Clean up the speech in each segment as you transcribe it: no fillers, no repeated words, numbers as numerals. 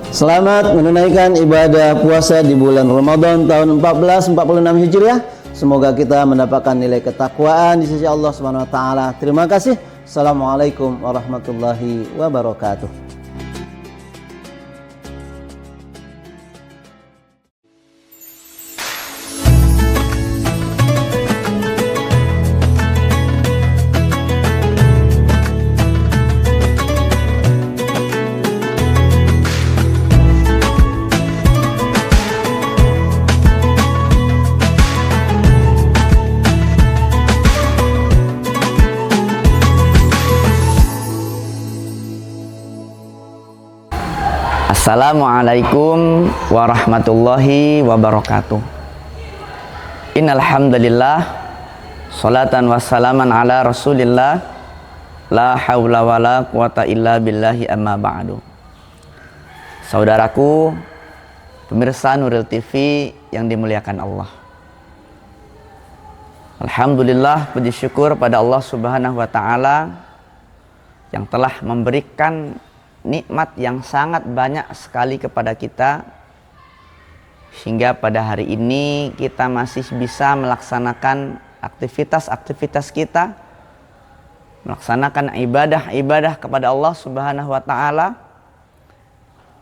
Selamat menunaikan ibadah puasa di bulan Ramadan tahun 1446 Hijriah. Semoga kita mendapatkan nilai ketakwaan di sisi Allah Subhanahu wa taala. Terima kasih. Assalamualaikum warahmatullahi wabarakatuh. Assalamualaikum warahmatullahi wabarakatuh. Innal hamdalillah sholatan wassalaman ala Rasulillah la haula wala quwata illa billahi amma ba'du. Saudaraku pemirsa Nuril TV yang dimuliakan Allah. Alhamdulillah, puji syukur pada Allah Subhanahu wa taala yang telah memberikan nikmat yang sangat banyak sekali kepada kita, hingga pada hari ini kita masih bisa melaksanakan aktivitas-aktivitas kita, melaksanakan ibadah-ibadah kepada Allah Subhanahu wa taala,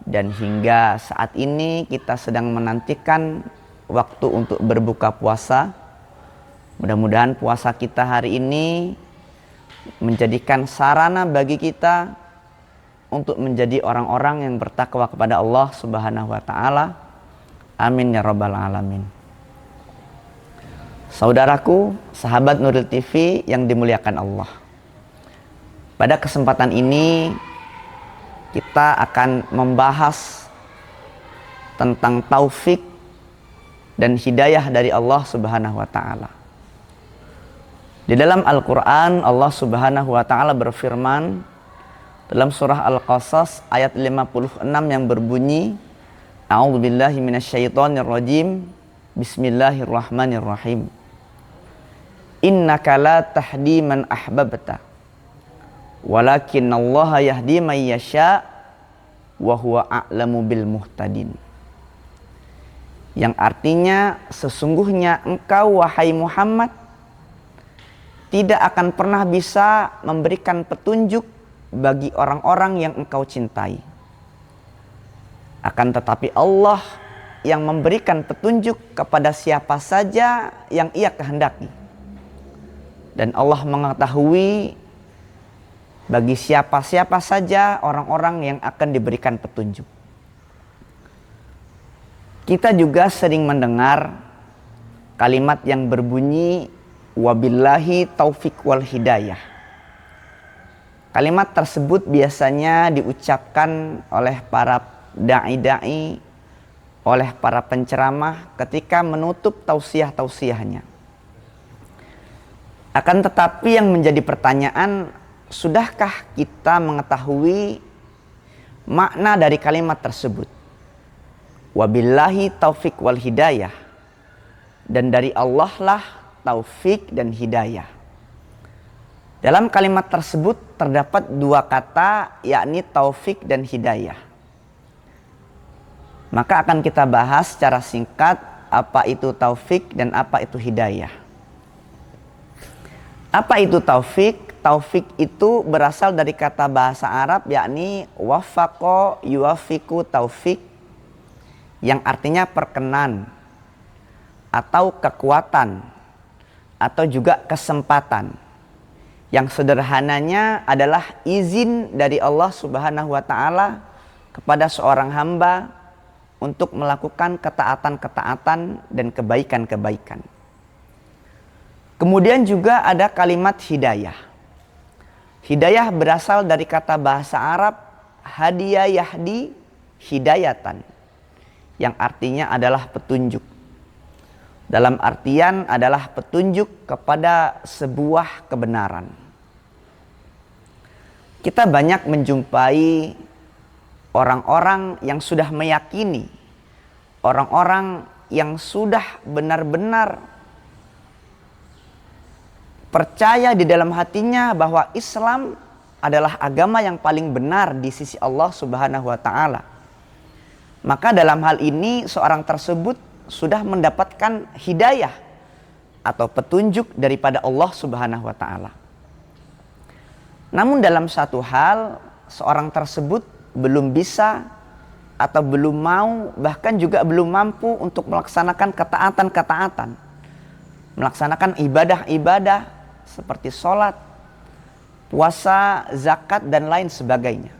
dan hingga saat ini kita sedang menantikan waktu untuk berbuka puasa. Mudah-mudahan puasa kita hari ini menjadikan sarana bagi kita untuk menjadi orang-orang yang bertakwa kepada Allah Subhanahu wa taala. Amin ya rabbal alamin. Saudaraku, sahabat Nuril TV yang dimuliakan Allah. Pada kesempatan ini kita akan membahas tentang taufik dan hidayah dari Allah Subhanahu wa taala. Di dalam Al-Qur'an Allah Subhanahu wa taala berfirman dalam surah Al-Qasas ayat 56 yang berbunyi, A'udzubillahi minasyaitonirrajim, Bismillahirrahmanirrahim. Innaka la tahdi man ahbabta, walakinallaha yahdi man yasha, wa huwa a'lamu bil muhtadin. Yang artinya, sesungguhnya engkau wahai Muhammad tidak akan pernah bisa memberikan petunjuk bagi orang-orang yang engkau cintai. Akan tetapi Allah yang memberikan petunjuk kepada siapa saja yang Ia kehendaki. Dan Allah mengetahui bagi siapa-siapa saja orang-orang yang akan diberikan petunjuk. Kita juga sering mendengar kalimat yang berbunyi wabillahi taufik wal hidayah. Kalimat tersebut biasanya diucapkan oleh para da'i-da'i, oleh para penceramah ketika menutup tausiah-tausiahnya. Akan tetapi yang menjadi pertanyaan, sudahkah kita mengetahui makna dari kalimat tersebut? Wabillahi taufik wal hidayah. Dan dari Allah lah taufik dan hidayah. Dalam kalimat tersebut terdapat dua kata, yakni taufik dan hidayah. Maka akan kita bahas secara singkat apa itu taufik dan apa itu hidayah. Apa itu taufik? Taufik itu berasal dari kata bahasa Arab, yakni wafaqo yuwafiqu taufik, yang artinya perkenan atau kekuatan atau juga kesempatan. Yang sederhananya adalah izin dari Allah Subhanahu wa taala kepada seorang hamba untuk melakukan ketaatan-ketaatan dan kebaikan-kebaikan. Kemudian juga ada kalimat hidayah. Hidayah berasal dari kata bahasa Arab hadiya yahdi hidayatan, yang artinya adalah petunjuk. Dalam artian adalah petunjuk kepada sebuah kebenaran. Kita banyak menjumpai orang-orang yang sudah meyakini, orang-orang yang sudah benar-benar percaya di dalam hatinya bahwa Islam adalah agama yang paling benar di sisi Allah Subhanahu wa taala. maka dalam hal ini seorang tersebut sudah mendapatkan hidayah atau petunjuk daripada Allah Subhanahu wa taala. Namun dalam satu hal, seorang tersebut belum bisa atau belum mau, bahkan juga belum mampu untuk melaksanakan ketaatan-ketaatan, melaksanakan ibadah-ibadah seperti sholat, puasa, zakat, dan lain sebagainya.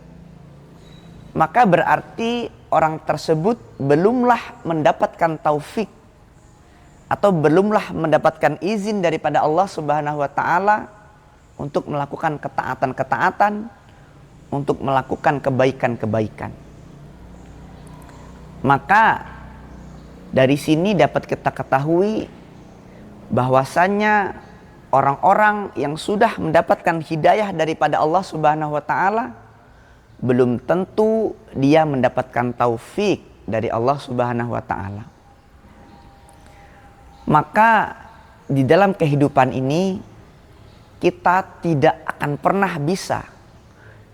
Maka berarti orang tersebut belumlah mendapatkan taufik atau belumlah mendapatkan izin daripada Allah Subhanahu wa taala untuk melakukan ketaatan-ketaatan, untuk melakukan kebaikan-kebaikan. Maka dari sini dapat kita ketahui bahwasannya orang-orang yang sudah mendapatkan hidayah daripada Allah Subhanahu wa taala belum tentu dia mendapatkan taufik dari Allah Subhanahu wa taala. Maka di dalam kehidupan ini kita tidak akan pernah bisa,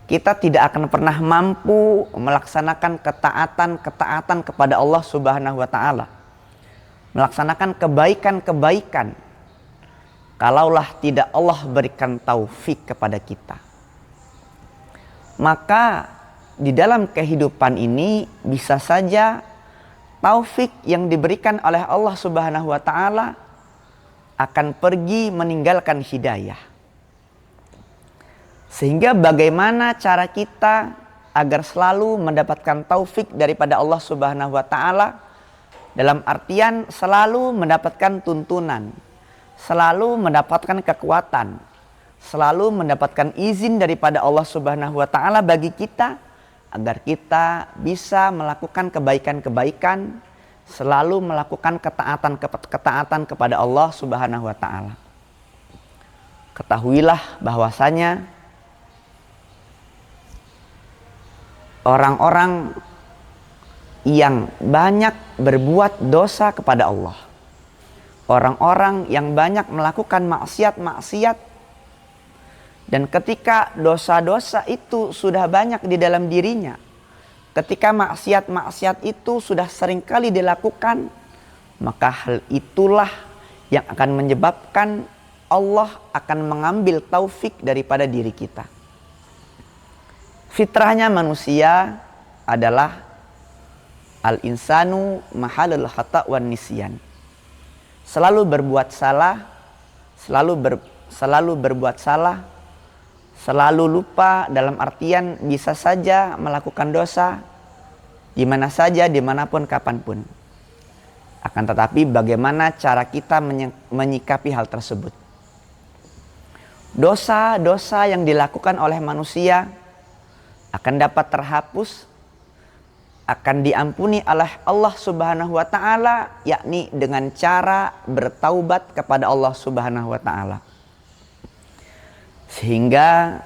kita tidak akan pernah mampu melaksanakan ketaatan-ketaatan kepada Allah Subhanahu wa taala, melaksanakan kebaikan-kebaikan kalaulah tidak Allah berikan taufik kepada kita. Maka di dalam kehidupan ini bisa saja taufik yang diberikan oleh Allah Subhanahu wa taala akan pergi meninggalkan hidayah. Sehingga bagaimana cara kita agar selalu mendapatkan taufik daripada Allah Subhanahu wa taala, dalam artian selalu mendapatkan tuntunan, selalu mendapatkan kekuatan, selalu mendapatkan izin daripada Allah Subhanahu wa taala bagi kita agar kita bisa melakukan kebaikan-kebaikan, selalu melakukan ketaatan kepada Allah Subhanahu wa taala. Ketahuilah bahwasanya orang-orang yang banyak berbuat dosa kepada Allah, orang-orang yang banyak melakukan maksiat-maksiat, dan ketika dosa-dosa itu sudah banyak di dalam dirinya, ketika maksiat-maksiat itu sudah seringkali dilakukan, maka hal itulah yang akan menyebabkan Allah akan mengambil taufik daripada diri kita. Fitrahnya manusia adalah al-insanu mahalul khata' wan nisyan. Selalu berbuat salah, selalu berbuat salah, selalu lupa, dalam artian bisa saja melakukan dosa di mana saja, dimanapun, kapanpun. Akan tetapi bagaimana cara kita menyikapi hal tersebut? Dosa-dosa yang dilakukan oleh manusia akan dapat terhapus, akan diampuni oleh Allah Subhanahu wa taala, yakni dengan cara bertaubat kepada Allah Subhanahu wa taala. Sehingga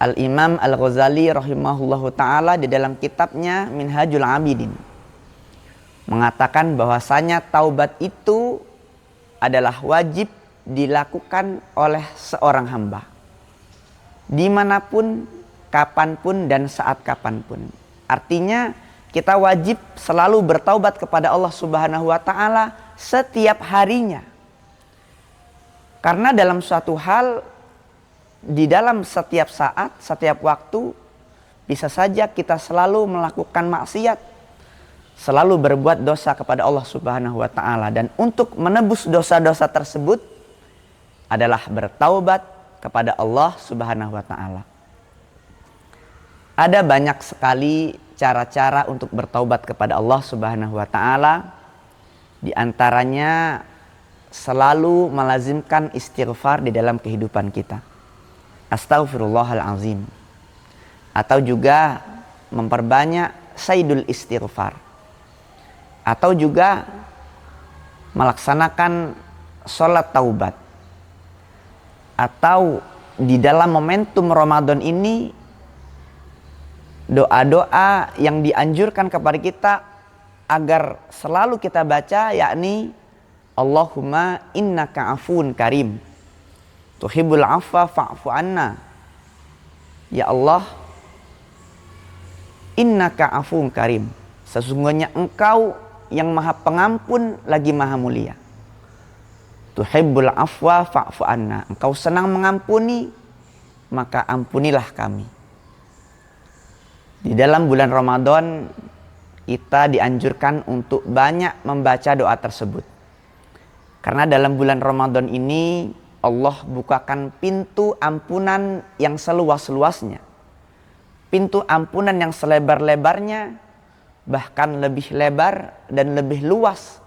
Al-Imam Al-Ghazali rahimahullahu taala di dalam kitabnya Minhajul Abidin mengatakan bahwasanya taubat itu adalah wajib dilakukan oleh seorang hamba dimanapun, kapanpun, dan saat kapanpun. Artinya kita wajib selalu bertaubat kepada Allah Subhanahu wa taala setiap harinya. Karena dalam suatu hal, di dalam setiap saat, setiap waktu, bisa saja kita selalu melakukan maksiat, selalu berbuat dosa kepada Allah Subhanahu wa taala, dan untuk menebus dosa-dosa tersebut adalah bertaubat kepada Allah Subhanahu wa taala. Ada banyak sekali cara-cara untuk bertaubat kepada Allah Subhanahu wa taala. Di antaranya selalu melazimkan istighfar di dalam kehidupan kita. Astaghfirullahalazim. Atau juga memperbanyak sayyidul istighfar. Atau juga melaksanakan sholat taubat. Atau di dalam momentum Ramadan ini doa-doa yang dianjurkan kepada kita agar selalu kita baca, yakni Allahumma innaka afun karim tuhibbul afwa fa'fu anna. Ya Allah, innaka afun karim, Sesungguhnya Engkau yang Maha Pengampun lagi Maha Mulia. Tuhibbul afwa fa'fu anna. Engkau senang mengampuni, maka ampunilah kami. Di dalam bulan Ramadan kita dianjurkan untuk banyak membaca doa tersebut. Karena dalam bulan Ramadan ini Allah bukakan pintu ampunan yang seluas-luasnya. Pintu ampunan yang selebar-lebarnya, bahkan lebih lebar dan lebih luas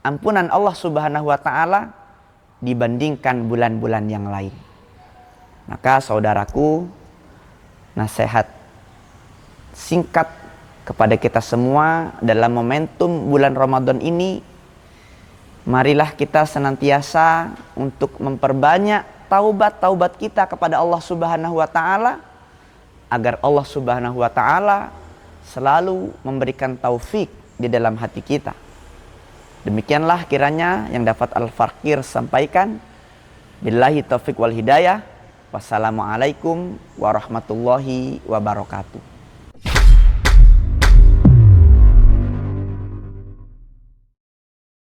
ampunan Allah Subhanahu wa taala dibandingkan bulan-bulan yang lain. Maka saudaraku, nasihat singkat kepada kita semua dalam momentum bulan Ramadan ini, marilah kita senantiasa untuk memperbanyak taubat-taubat kita kepada Allah Subhanahu wa taala, agar Allah Subhanahu wa taala selalu memberikan taufik di dalam hati kita. Demikianlah kiranya yang dapat Al-Fakir sampaikan. Billahi taufik wal hidayah. Wassalamualaikum warahmatullahi wabarakatuh.